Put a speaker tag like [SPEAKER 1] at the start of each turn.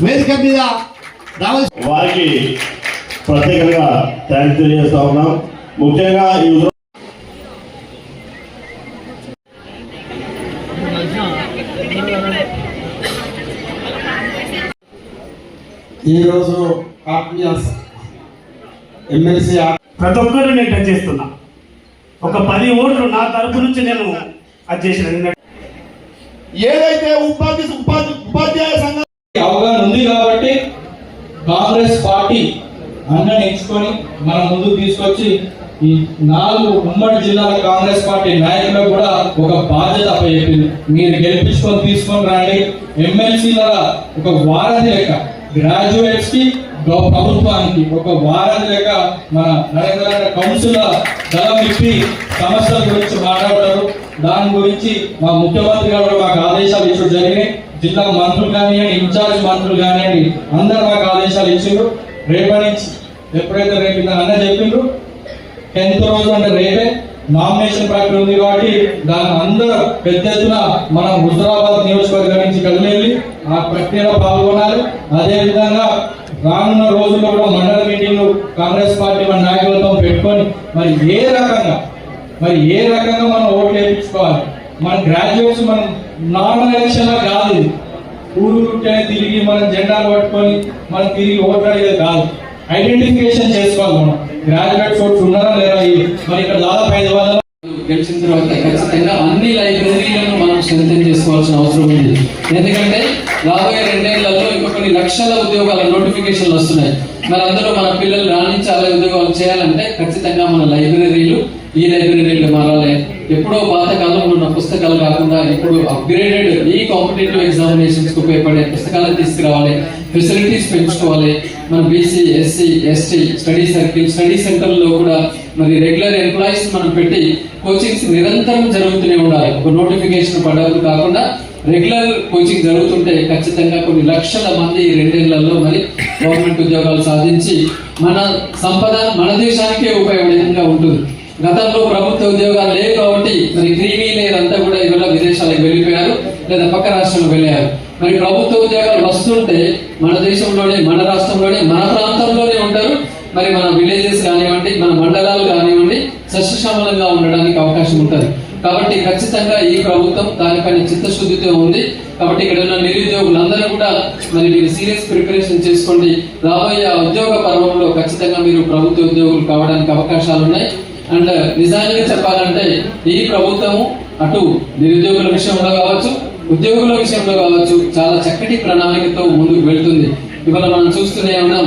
[SPEAKER 1] వేదిక మీద రావాల్సి
[SPEAKER 2] వారికి ప్రత్యేకంగా థ్యాంక్స్ తెలియజేస్తా ఉన్నాం. ముఖ్యంగా
[SPEAKER 3] ఈరోజు ఆత్మీయ ఎమ్మెల్సీ
[SPEAKER 4] ప్రతి ఒక్కరు నేను టచ్ చేస్తున్నా. ఒక 10 ఓట్లు నా తరపు నుంచి నేను అది చేసిన.
[SPEAKER 1] ఏదైతే ఉపాధ్యాయ సంఘం
[SPEAKER 5] అవగాహన ఉంది కాబట్టి కాంగ్రెస్ పార్టీ అన్నని ఎంచుకొని మన ముందుకు తీసుకొచ్చి ఈ 4 ఉమ్మడి జిల్లాల కాంగ్రెస్ పార్టీ నాయకులకు కూడా ఒక బాధ్యత అప్పచెప్పింది. మీరు గెలిపించుకొని తీసుకొని రండి. ఎమ్మెల్సీల ఒక వారధి లెక్క గ్రాడ్యుయేట్స్ కి ప్రభుత్వానికి ఒక వారధి లెక్క మన నరేంద్ర కౌన్సిల్ దళం ఇప్పి సమస్యల గురించి మాట్లాడతారు. దాని గురించి మా ముఖ్యమంత్రి గారు మాకు ఆదేశాలు ఇచ్చడం జరిగినాయి. జిల్లా మంత్రులు కానివ్వండి, ఇన్ఛార్జ్ మంత్రులు కానివ్వండి, అందరు మాకు ఆదేశాలు ఇచ్చిండ్రు. రేపటి నుంచి ఎప్పుడైతే రేపు అన్న చెప్పిండ్రు 10th రోజు అంటే రేపే నామినేషన్ ప్రక్రియ ఉంది కాబట్టి దాని అందరూ పెద్ద ఎత్తున మనం హుజరాబాద్ నియోజకవర్గం నుంచి కలిసి ఆ ప్రక్రియలో పాల్గొనాలి. అదే విధంగా రానున్న రోజుల్లో కూడా మండల మీటింగ్ కాంగ్రెస్ పార్టీ మన నాయకులతో పెట్టుకొని మరి ఏ రకంగా మనం ఓట్లు వేయించుకోవాలి. మన గ్రాడ్యుయేట్స్ మనం నార్మల్ ఎలక్షన్ లా కాదు. ఊరు తిరిగి మనం జెండాలు పట్టుకొని మనం తిరిగి ఓట్లు అడిగేది కాదు. ఐడెంటిఫికేషన్ చేసుకోవాలి. మనం గ్రాడ్యుయేట్స్ ఓట్స్ ఉన్నారా లేదా. మరి ఇక్కడ దాదాపు 5 వందల
[SPEAKER 6] గెలిచిన తర్వాత ఖచ్చితంగా అన్ని లైబ్రరీలను మనం స్ట్రెంథెన్ చేసుకోవాల్సిన అవసరం ఉంది. ఎందుకంటే రాబోయే 2 ఏళ్లలో ఇంకా కొన్ని లక్షల ఉద్యోగాల నోటిఫికేషన్లు వస్తున్నాయి. మరి అందులో మన పిల్లలు రాణించాలి, ఉద్యోగాలు చేయాలంటే ఖచ్చితంగా మన లైబ్రరీలు ఈ లైబ్రరీలు మారాలి. ఎప్పుడో పాతకాలంలో ఉన్న పుస్తకాలు కాకుండా ఇప్పుడు అప్గ్రేడెడ్ ఈ కాంపిటేటివ్ ఎగ్జామినేషన్స్ కు ఉపయోగపడే పుస్తకాలను తీసుకురావాలి. ఫెసిలిటీస్ పెంచుకోవాలి. మన BC, SC, ST study circle, study సెంటర్లో కూడా మరి రెగ్యులర్ ఎంప్లాయీస్ మనం పెట్టి కోచింగ్స్ నిరంతరం జరుగుతూనే ఉండాలి. ఒక నోటిఫికేషన్ పడవలు కాకుండా రెగ్యులర్ కోచింగ్ జరుగుతుంటే ఖచ్చితంగా కొన్ని లక్షల మంది 2 ఏళ్లలో మరి గవర్నమెంట్ ఉద్యోగాలు సాధించి మన సంపద మన దేశానికే ఉపయోగపడేందుగా ఉంటుంది. గతంలో ప్రభుత్వ ఉద్యోగాలు లేవు కాబట్టి మరి క్రీమీ లేదంతా కూడా ఇవాళ విదేశాలకు వెళ్ళిపోయారు లేదా పక్క రాష్ట్రంలో వెళ్ళారు. మరి ప్రభుత్వ ఉద్యోగాలు వస్తుంటే మన దేశంలోనే, మన రాష్ట్రంలోనే, మన ప్రాంతంలోనే ఉంటారు. మరి మన విలేజెస్ కానివ్వండి, మన మండలాలు కానివ్వండి సస్యశ్యామలంగా ఉండడానికి అవకాశం ఉంటుంది. కాబట్టి ఖచ్చితంగా ఈ ప్రభుత్వం దానిపైన చిత్తశుద్ధితో ఉంది. కాబట్టి ఇక్కడ ఉన్న నిరుద్యోగులందరూ కూడా మరి మీరు సీరియస్ ప్రిపరేషన్ చేసుకోండి. రాబోయే ఉద్యోగ పర్వంలో ఖచ్చితంగా మీరు ప్రభుత్వ ఉద్యోగులు కావడానికి అవకాశాలు ఉన్నాయి. అండ్ నిజానికి చెప్పాలంటే ఈ ప్రభుత్వము అటు నిరుద్యోగుల విషయంలో కావచ్చు, ఉద్యోగుల విషయంలో కావచ్చు చాలా చక్కటి ప్రణాళికతో ముందుకు వెళ్తుంది. ఇవాళ మనం చూస్తూనే ఉన్నాం.